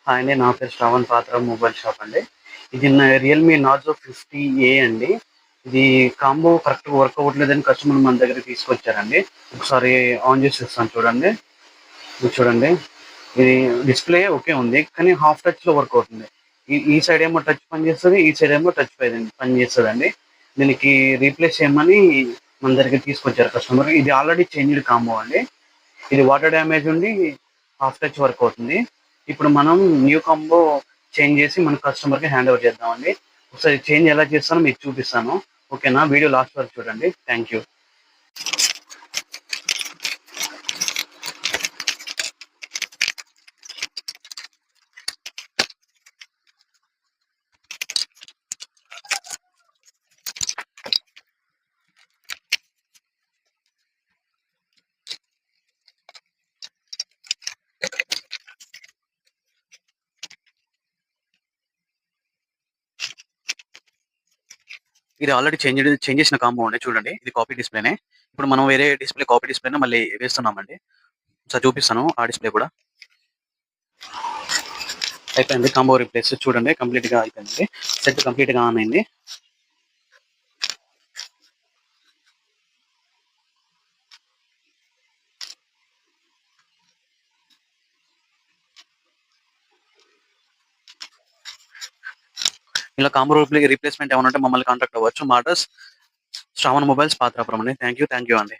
Hi అండి. నా పేరు శ్రావణ్ పాత్ర మొబైల్ షాప్ అండి. ఇది రియల్‌మీ నార్జో 50ఏ అండి. ఇది కాంబో కరెక్ట్‌గా వర్క్ అవ్వట్లేదని కస్టమర్ మన దగ్గరికి తీసుకొచ్చారండి. ఒకసారి ఆన్ చేసి చూస్తాను చూడండి. ఇది చూడండి. ఇది డిస్‌ప్లే ఓకే ఉంది. కానీ హాఫ్ టచ్‌లో వర్క్ అవుతుంది. ఈ ఈ సైడ్ ఏమో టచ్ పనిచేస్తది. ఈ సైడ్ ఏమో టచ్ పనిచేస్తదండి. దీనికి రీప్లేస్ చేయమని మన దగ్గరికి తీసుకొచ్చారు కస్టమర్. ఇది ఆల్రెడీ చేంజ్డ్ కాంబో అండి. ఇది వాటర్ డ్యామేజ్ ఉండి హాఫ్ టచ్ వర్క్ అవుతుంది. ఇప్పుడు మనం న్యూ కాంబో చేంజ్ చేసి మన కస్టమర్‌కి హ్యాండ్ ఓవర్ చేద్దామండి. ఒకసారి చేంజ్ ఎలా చేస్తానో మీకు చూపిస్తాను. ఓకేనా? వీడియో లాస్ట్ వరకు చూడండి. Thank you. ఇది ఆల్రెడీ చేంజ్ చేసిన కాంబో అండి చూడండి. ఇది కాపీ డిస్‌ప్లేనే. ఇప్పుడు మనం వేరే కాపీ డిస్‌ప్లేనే మళ్ళీ వేస్తున్నామండి. ఒకసారి చూపిస్తాను ఆ డిస్‌ప్లే కూడా. అయిపోయింది కాంబో రీప్లేస్ చూడండి కంప్లీట్‌గా అయిపోయింది. సెట్ కంప్లీట్‌గా ఆన్ అయింది. ఇలా కాంబో రీప్లేస్‌మెంట్ ఏమైనా ఉంటే మమ్మల్ని కాంటాక్ట్ అవ్వచ్చు. మా అడ్రెస్ శ్రావణ్ మొబైల్స్ పాత్రాపురం అండి. థాంక్ యూ అండి.